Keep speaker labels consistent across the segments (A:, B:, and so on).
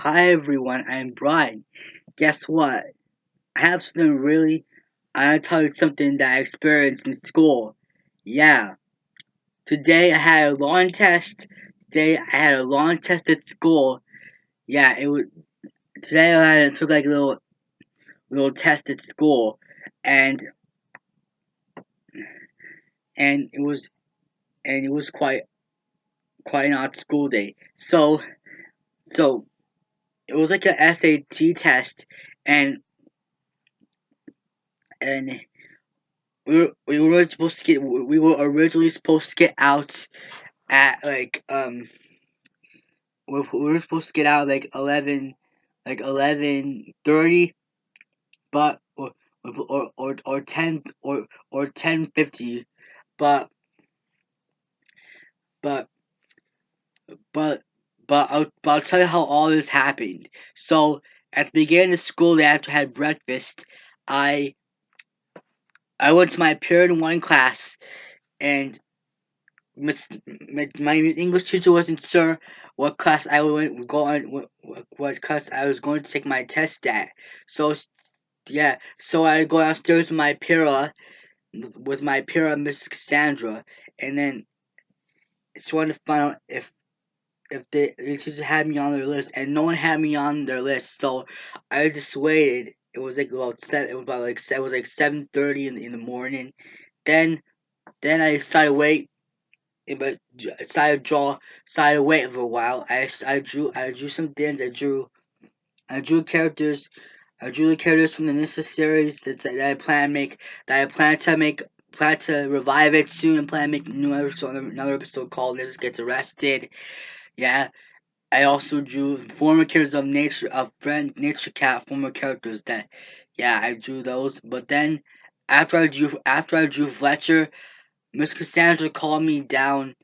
A: Hi everyone, I'm Brian. Guess what? I have something really. I want to tell you something that I experienced in school. Yeah, today I had a long test. Today I had a long test at school. Yeah, it was today took like a little test at school, and and it was quite an odd school day. So it was like a SAT test, and and we were originally supposed to get out at we were supposed to get out like 11:30, but or 10:50, but but but I'll tell you how all this happened. So at the beginning of school day after I had breakfast, I I went to my period one class, and my English teacher wasn't sure what class I would go on, what class I was going to take my test at. So yeah, so I go downstairs with my Pira Miss Cassandra, and then just wanted to find out if the teacher had me on their list, and no one had me on their list. So I just waited. It was like about seven. It was about like it was like 7:30 in the morning. Then I decided to wait, but decided to wait for a while. I drew some things. I drew characters. I drew the characters from the Nissa series that I plan to make. That I plan to revive it soon, and plan to make a new episode, another episode called Nissa Gets Arrested. Yeah. I also drew former characters of Friend Nature Cat, former characters that, yeah, I drew those. But then, after I drew Fletcher, Miss Cassandra called me down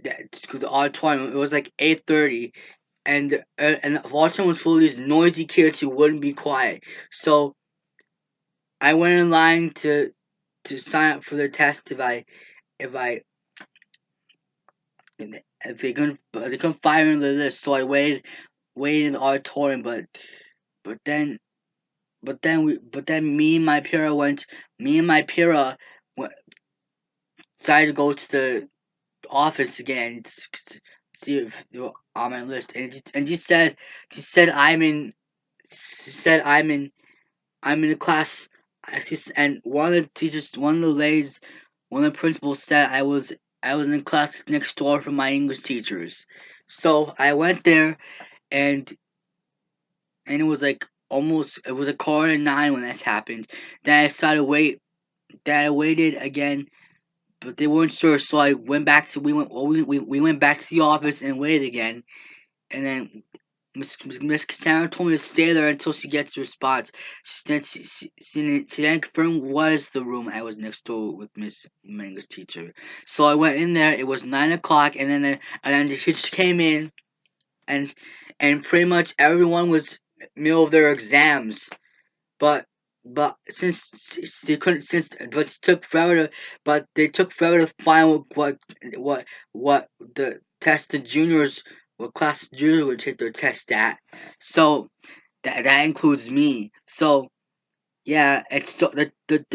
A: to the auditorium. It was like 8:30, and the auditorium was full of these noisy kids who wouldn't be quiet. So I went in line to sign up for the test if I if they couldn't find me on the list. So I waited in the auditorium, but then but then me and my Pira went, decided to go to the office again to see if they were on my list, and she said I'm in a class. And one of the ladies, one of the principals said I was in a class next door from my English teachers. So I went there, and it was like it was a quarter to nine when that happened. Then I decided to wait. Then I waited again, but they weren't sure. So I went back to we went back to the office and waited again. And then Miss Cassandra told me to stay there until she gets a response. She then confirmed was the room I was next door with Miss Manga's teacher. So I went in there. It was 9 o'clock, and then the teacher came in, and pretty much everyone was middle of their exams. But they couldn't since but it took forever to but they took forever to find what the test the juniors what class the juniors would take their test at. So that includes me. So yeah, the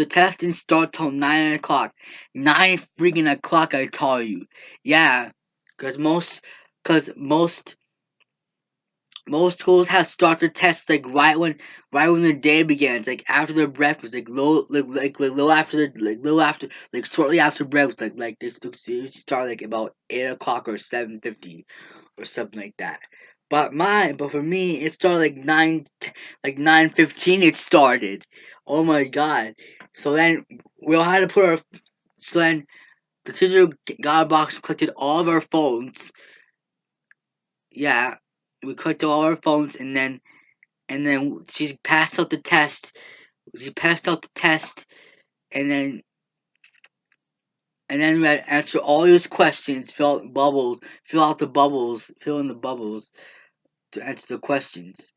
A: test didn't start till 9 o'clock. 9 freaking o'clock, I tell you. Yeah, because most schools have started tests like right when the day begins, like after their breakfast, like little after little after shortly after breakfast, this usually start like about 8 o'clock or 7:50 or something like that. But for me, it started like 9:15. It started. Oh my god! So then we all had to put our so then the teacher got a box, collected all of our phones. Yeah, we collected all our phones, and then she passed out the test. She passed out the test, and we had to answer all these questions, fill in the bubbles to answer the questions.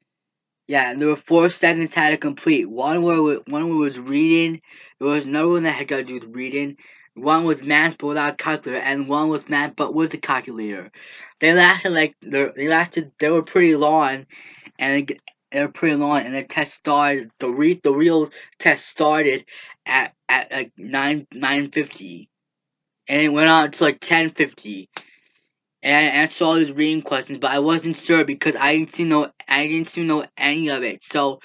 A: Yeah, and there were 4 segments had to complete. One where was reading. There was another one that had got to do with reading. One was math but without a calculator, and one was math but with a calculator. They lasted they were pretty long, and they were pretty long. And the test started. The real test started at like 9:50, and it went on to like 10:50. And I answered all these reading questions, but I wasn't sure because I didn't see know any of it. So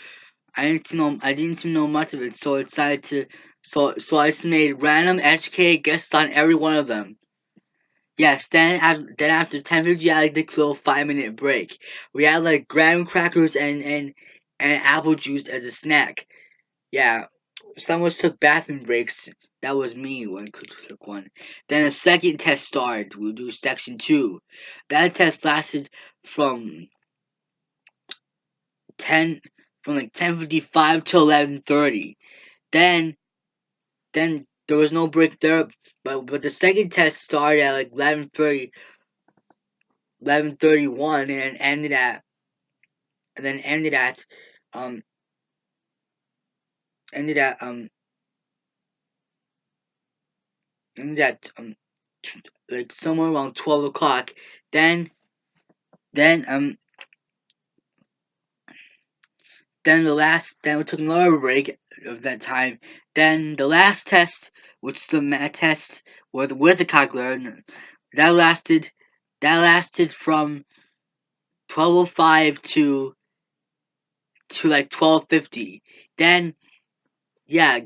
A: I didn't seem to know much of it, so I decided to so I just made random educated guesses on every one of them. Yes, then after 10:50 I did a little 5 minute break. We had like graham crackers and apple juice as a snack. Yeah. Some of us took bathroom breaks. That was me when took one. Then the second test started. We'll do section two. That test lasted from ten from like 10:55 to 11:30. Then then there was no break there, but the second test started at like 11:31 and ended at um ended at ended at like somewhere around 12 o'clock. Then then um then we took another break of that time. Then the last test, which is the math test with a calculator, that lasted from 12:05 to like 12:50. Then yeah,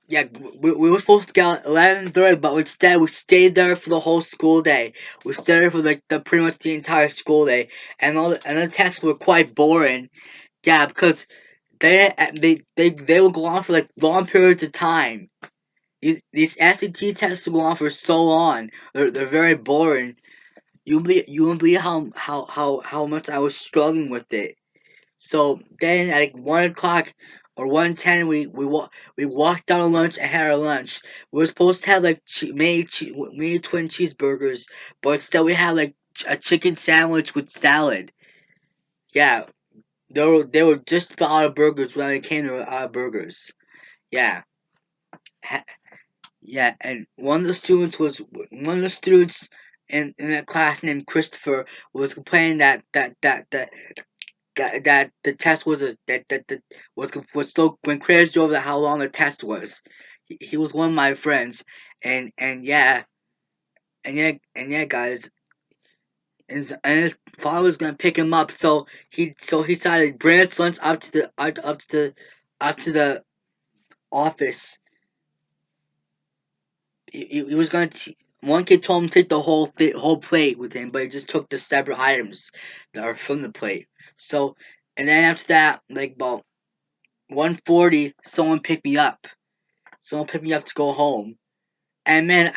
A: we were supposed to get out 11:30, but instead we stayed there for the whole school day. We stayed there for like the pretty much the entire school day, and and the tests were quite boring. Yeah, because they will go on for like long periods of time. These SAT tests will go on for so long. They're very boring. You won't believe how much I was struggling with it. So then at like 1 o'clock or 1:10, we walked down to lunch and had our lunch. We were supposed to have like made twin cheeseburgers, but instead we had like a chicken sandwich with salad. Yeah, they were just about out of burgers when I came to out of burgers. Yeah, ha- yeah, and one of the students in that class named Christopher was complaining that the test was a that was so when crazy over how long the test was. He was one of my friends, and yeah, guys, and his father was gonna pick him up, so he decided to bring his lunch up to the office. He was gonna. One kid told him to take the whole plate with him, but he just took the separate items that are from the plate. So, and then after that, like about 1:40, someone picked me up. Someone picked me up to go home. And man,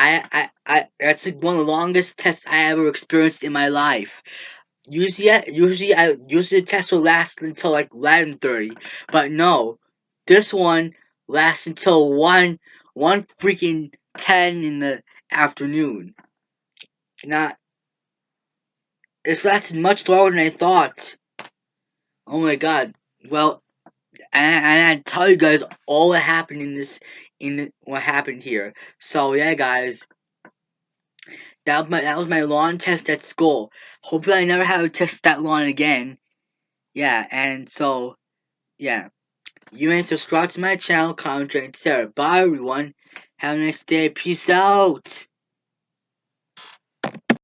A: that's like one of the longest tests I ever experienced in my life. Usually the test will last until like 11:30, but no, this one lasts until one freaking 10 in the afternoon. Not It's lasted much longer than I thought. Oh my god. Well, and I tell you guys all that happened what happened here. So yeah, guys, that was my long test at school. Hopefully, I never have a test that long again. Yeah, and so yeah, you may subscribe to my channel, comment, and share. Bye, everyone. Have a nice day. Peace out.